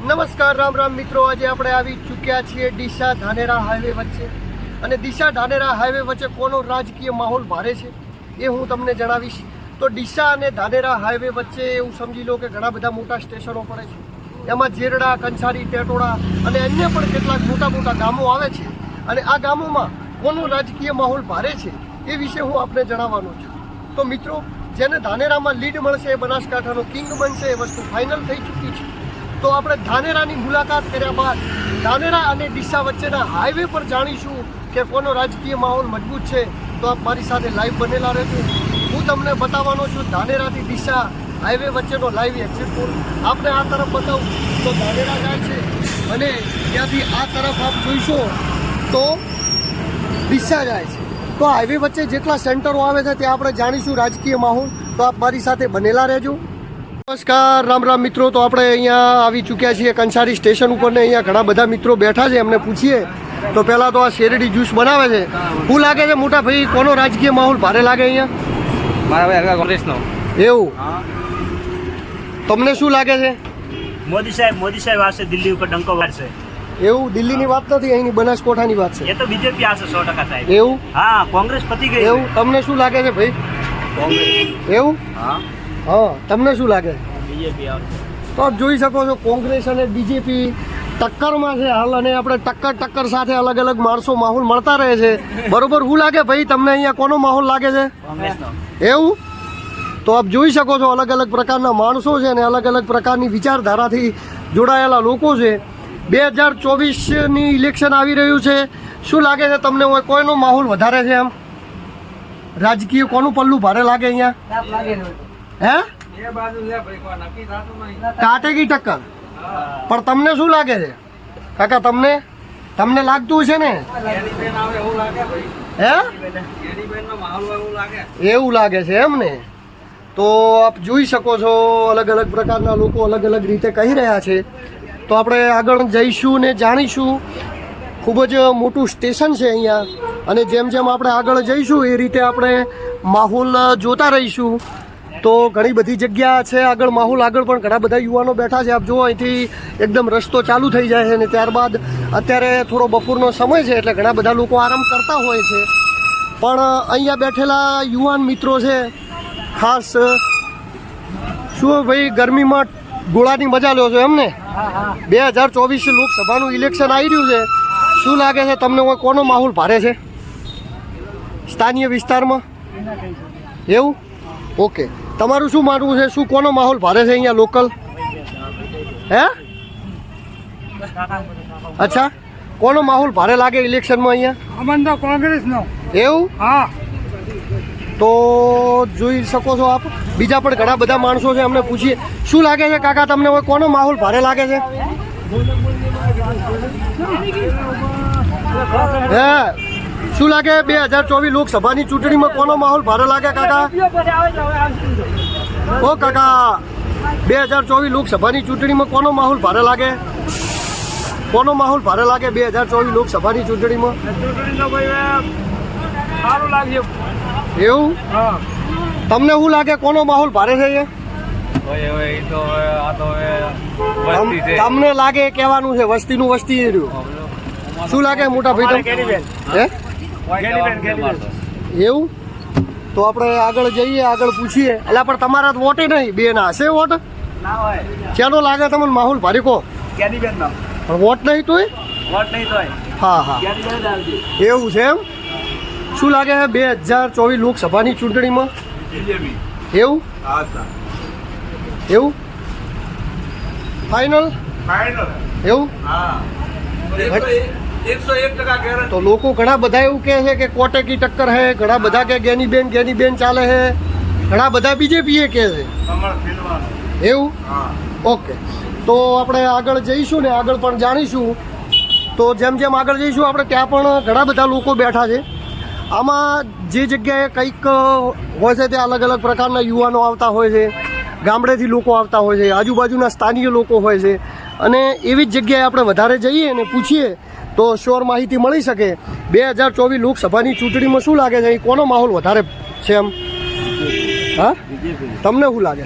નમસ્કાર રામ રામ મિત્રો, આજે આપણે આવી ચૂક્યા છીએ ડીસા ધાનેરા હાઈવે વચ્ચે. અને ડીસા ધાનેરા હાઈવે વચ્ચે કોનો રાજકીય માહોલ ભારે છે એ હું તમને જણાવીશ. તો ડીસા અને ધાનેરા હાઈવે વચ્ચે એવું સમજી લો કે ઘણા બધા મોટા સ્ટેશનો પડે છે. એમાં જેરડા, કંસારી, ટેટોડા અને અન્ય પણ કેટલાક મોટા મોટા ગામો આવે છે. અને આ ગામોમાં કોનો રાજકીય માહોલ ભારે છે એ વિશે હું આપને જણાવવાનો છું. તો મિત્રો, જેને ધાનેરામાં લીડ મળશે એ બનાસકાંઠાનો કિંગ બનશે, એ વસ્તુ ફાઇનલ થઈ ચૂકી છે. તો આપણે ધાનેરાની મુલાકાત કર્યા બાદ ધાનેરા અને ડીસા વચ્ચેના હાઈવે પર જાણીશું કે કોનો રાજકીય માહોલ મજબૂત છે. તો આપ મારી સાથે લાઈવ બનેલા રહેજો. હું તમને બતાવવાનો છું ધાનેરાથી ડીસા હાઈવે વચ્ચેનો લાઈવ એક્ઝિટ પોલ. આપણે આ તરફ બતાવું તો ધાનેરા જાય છે અને ત્યાંથી આ તરફ આપ જોઈશો તો ડીસા જાય છે. તો હાઈવે વચ્ચે જેટલા સેન્ટરો આવે છે ત્યાં આપણે જાણીશું રાજકીય માહોલ. તો આપ મારી સાથે બનેલા રહેજો. નમસ્કાર રામ રામ મિત્રો, તો આપણે અહીંયા આવી ચૂક્યા છીએ કંસારી સ્ટેશન ઉપર ને અહીંયા ઘણા બધા મિત્રો બેઠા છે. એમને પૂછીએ તો પહેલાં તો આ શેરડી જ્યુસ બનાવે છે. શું લાગે છે મોટા ભાઈ, કોનો રાજકીય માહોલ ભારે લાગે અહીંયા? મારા ભાઈ કોંગ્રેસનો. એવું? તમને શું લાગે છે? મોદી સાહેબ આવશે, દિલ્હી ઉપર ડંકો વાળશે. એવું? દિલ્હીની વાત નથી, અહીંની બનાસકાંઠાની વાત છે. એ તો બીજેપી આવશે 100% સાહેબ. એવું? હા, કોંગ્રેસ પતી ગઈ. એવું? તમને શું લાગે છે ભાઈ? કોંગ્રેસ. એવું? હા, તમને શું લાગે? બીજેપી આવશે. તો આપ જોઈ શકો છો કોંગ્રેસ અને બીજેપી ટક્કરમાં છે હાલ. અને આપણે ટક્કર સાથે અલગ અલગ માણસો માહોલ મળતા રહે છે. બરોબર? શું લાગે ભાઈ તમને અહીંયા કોનો માહોલ લાગે છે? કોંગ્રેસનો. એવું? તો આપ જોઈ શકો છો અલગ અલગ પ્રકારના માણસો છે અને અલગ અલગ પ્રકારની વિચારધારાથી જોડાયેલા લોકો છે. 2024ની ઇલેક્શન આવી રહ્યું છે. શું લાગે છે તમને કોઈનો માહોલ વધારે છે? એમ રાજકીય કોનું પલ્લું ભારે લાગે અહીંયા? હે? કાટેકી ટક્કર. પણ તમને શું લાગે છે કાકા? તમને લાગતું છે ને? હે? એવું લાગે છે એમ ને? તો આપ જોઈ શકો છો અલગ અલગ પ્રકારના લોકો અલગ અલગ રીતે કહી રહ્યા છે. તો આપણે આગળ જઈશું ને જાણીશું. ખૂબ જ મોટું સ્ટેશન છે અહીંયા. અને જેમ જેમ આપણે આગળ જઈશું એ રીતે આપણે માહોલ જોતા રહીશું. તો ઘણી બધી જગ્યા છે આગળ માહોલ. આગળ પણ ઘણા બધા યુવાનો બેઠા છે. આપ જુઓ, અહીંથી એકદમ રસ્તો ચાલુ થઈ જાય છે. અને ત્યારબાદ અત્યારે થોડો બપોરનો સમય છે એટલે ઘણા બધા લોકો આરામ કરતા હોય છે. પણ અહીંયા બેઠેલા યુવાન મિત્રો છે ખાસ. શું ભાઈ, ગરમીમાં ગોળાની મજા લો છો એમને? 2024 લોકસભાનું ઇલેક્શન આવી રહ્યું છે. શું લાગે છે તમને કોનો માહોલ ભારે છે સ્થાનીય વિસ્તારમાં? એવું? ઓકે, તમારું શું માનવું છે? શું કોનો માહોલ ભારે છે અહીંયા લોકલ? હે? અચ્છા, કોનો માહોલ ભારે લાગે ઇલેક્શનમાં અહીંયા? અમને કોંગ્રેસનો. એવું? હા. તો જોઈ શકો છો આપ. બીજા પણ ઘણા બધા માણસો છે, અમને પૂછીએ. શું લાગે છે કાકા તમને કોનો માહોલ ભારે લાગે છે? હે? શું લાગે 2024 લોકસભાની ચૂંટણીમાં કોનો માહોલ ભારે લાગે કાકા? ઓ કાકા, 2024 લોકસભાની ચૂંટણીમાં કોનો માહોલ ભારે લાગે? કોનો માહોલ ભારે લાગે 2024 લોકસભાની ચૂંટણીમાં? સારું લાગ્યું. એવું? તમને શું લાગે કોનો માહોલ ભારે છે? તમને લાગે કહેવાનું છે વસ્તીનું વસ્તી રહ્યું. શું લાગે મોટા ભાઈ? હે? એવું? તો આપણે આગળ જઈએ, આગળ પૂછીએ. એટલે પણ તમારા વોટે નહીં, બે ના હશે વોટ. ચાલો લાગે તમને માહોલ ભારે કહો. પણ વોટ નહીં તોય? હા. એવું છે એમ? શું લાગે 2024 લોકસભાની ચૂંટણીમાં? એવું? એવું? ફાઇનલ? એવું? તો લોકો ઘણા બધા એવું કહે છે કે કોટેકી ટક્કર હે, ઘણા બધા કે ગેનીબેન ચાલે છે, ઘણા બધા બીજેપી કહે છે. એવું? ઓકે, તો આપણે આગળ જઈશું ને આગળ પણ જાણીશું. તો જેમ જેમ આગળ જઈશું આપણે ત્યાં પણ ઘણા બધા લોકો બેઠા છે. આમાં જે જગ્યાએ કંઈક હોય છે ત્યાં અલગ અલગ પ્રકારના યુવાનો આવતા હોય છે, ગામડેથી લોકો આવતા હોય છે, આજુબાજુના સ્થાનિય લોકો હોય છે. અને એવી જ જગ્યાએ આપણે વધારે જઈએ અને પૂછીએ તો શ્યોર માહિતી મળી શકે. 2024 લોકસભાની ચૂંટણીમાં શું લાગે છે કોનો માહોલ વધારે છે એમ? હા, તમને શું લાગે?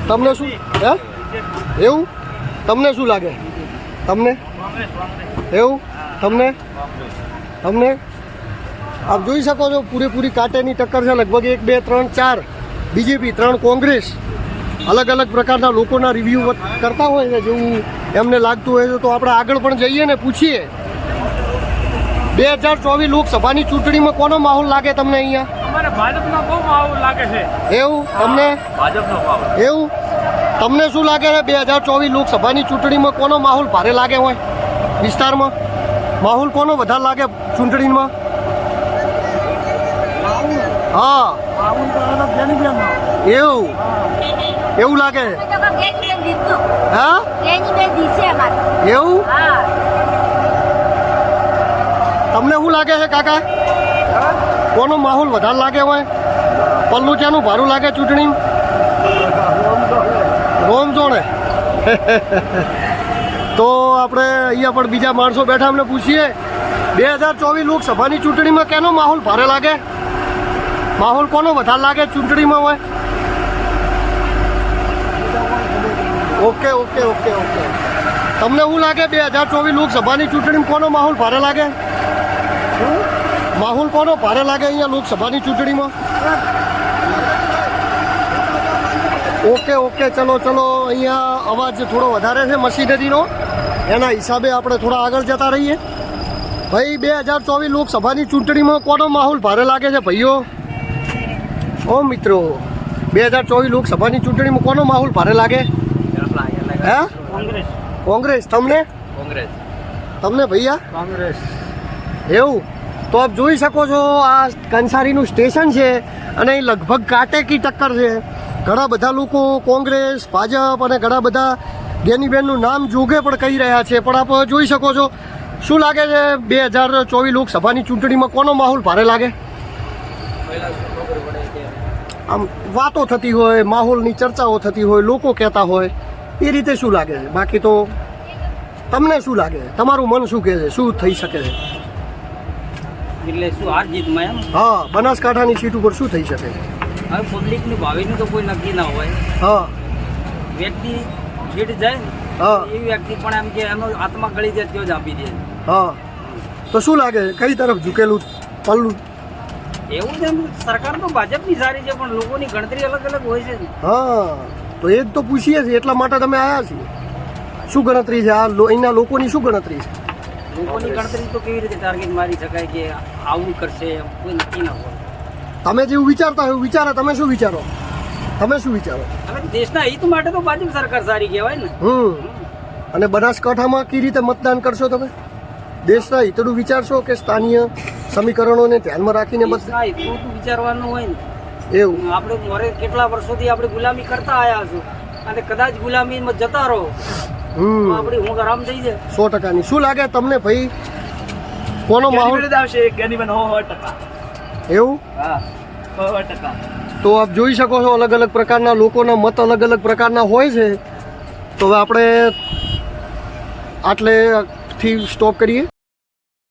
તમને શું? હે? એવું તમને શું લાગે? તમને એવું તમને તમને આપ જોઈ શકો છો પૂરેપૂરી કાંટેની ટક્કર છે. લગભગ 1 2 3 4 બીજેપી, 3 કોંગ્રેસ. અલગ અલગ પ્રકારના લોકોના રિવ્યૂ કરતા હોય છે જેવું એમને લાગતું હોય છે. તો આપણે આગળ પણ જઈએ ને પૂછીએ 2024 લોકસભાની ચૂંટણીમાં કોનો માહોલ લાગે તમને અહીંયા? અમારે ભાજપનો બહુ માહોલ લાગે છે. એવું તમને ભાજપનો માહોલ. એવું તમને શું લાગે છે 2024 લોકસભાની ચૂંટણીમાં કોનો માહોલ ભારે લાગે હોય વિસ્તારમાં? માહોલ કોનો વધારે લાગે ચૂંટણીમાં? હા એવું એવું લાગે હા એવું તમને શું લાગે છે કાકા? કોનો માહોલ વધારે લાગે હોય? પલ્લું ચાનું ભારું લાગે ચૂંટણી? રોમ જોણે. તો આપણે અહીંયા પણ બીજા માણસો બેઠા અમને પૂછીએ 2024 લોકસભાની ચૂંટણીમાં કેનો માહોલ ભારે લાગે? માહોલ કોનો વધારે લાગે ચૂંટણીમાં હોય? ઓકે ઓકે ઓકે ઓકે તમને શું લાગે 2024 લોકસભાની ચૂંટણીમાં કોનો માહોલ ભારે લાગે? માહોલ કોનો ભારે લાગે અહીંયા લોકસભાની ચૂંટણીમાં? ઓકે ઓકે ચલો ચલો અહીંયા અવાજ થોડો વધારે છે મશીનરીનો, એના હિસાબે આપણે થોડા આગળ જતા રહીએ. ભાઈ 2024 લોકસભાની ચૂંટણીમાં કોનો માહોલ ભારે લાગે છે ભાઈઓ? ઓ મિત્રો 2024 લોકસભાની ચૂંટણીમાં કોનો માહોલ ભારે લાગે? હે કોંગ્રેસ. કોંગ્રેસ. તમને કોંગ્રેસ. તમને ભૈયા કોંગ્રેસ. એવું તો આપ જોઈ શકો છો આ કંસારીનું સ્ટેશન છે અને અહીં લગભગ કાંટેકી ટક્કર છે. ઘણા બધા લોકો કોંગ્રેસ, ભાજપ અને ઘણા બધા ગેનીબેનનું નામ જોગે પણ કહી રહ્યા છે. પણ આપ જોઈ શકો છો શું લાગે છે 2024 લોકસભાની ચૂંટણીમાં કોનો માહોલ ભારે લાગે? આમ વાતો થતી હોય, માહોલની ચર્ચાઓ થતી હોય, લોકો કહેતા હોય એ રીતે શું લાગે છે? બાકી તો તમને શું લાગે? તમારું મન શું કહે છે? શું થઈ શકે છે? એટલે શું હાર જીતમાં એમ હા બનાસકાંઠાની સીટ ઉપર શું થઈ શકે? હવે પબ્લિકનું ભાવિનું તો કોઈ નક્કી ના હોય. હા વ્યક્તિ જીત જાય ને હા એવી વ્યક્તિ પણ એમ કે એનો આત્મા ગળી જાય તેઓ જ આપી દે. હા તો શું લાગે કઈ તરફ ઝૂકેલું પલ્લું? એવું છે એમ સરકાર તો ભાજપની સારી છે પણ લોકોની ગણતરી અલગ અલગ હોય છે ને. હા તો એ જ તો પૂછીએ છીએ એટલા માટે તમે આવ્યા છીએ. શું ગણતરી છે આ અહીંના લોકોની શું ગણતરી છે? લોકોની ગણતરી તો કેવી રીતે ટાર્ગેટ મારી શકાય કે આવું કરશે એમ કોઈ નક્કી ના હોય. તમે જેવું વિચારતા હોય એવું વિચારે. તમે શું વિચારો? તમે શું વિચારો? હવે દેશના હિત માટે તો ભાજપ સરકાર સારી કહેવાય ને. અને બનાસકાંઠામાં કઈ રીતે મતદાન કરશો તમે? દેશના હિતનું વિચારશો કે સ્થાનીય સમીકરણોને ધ્યાનમાં રાખીને મત? દેશના હિતનું તો વિચારવાનું હોય ને. એવું આપણે મોરે કેટલા વર્ષોથી આપણે ગુલામી કરતા આવ્યા છું અને કદાચ ગુલામીમાં જતા રહો તો આપણી ઊંઘ આરામ થઈ જાય. 100%. શું લાગે તમને ભાઈ કોનો માહોલ આવશે ગેનીબેન 100%. એવું? હા 100%. તો આપ જોઈ શકો છો અલગ અલગ પ્રકારના લોકોના મત અલગ અલગ પ્રકારના હોય છે. તો હવે આપણે આટલેથી સ્ટોપ કરીએ.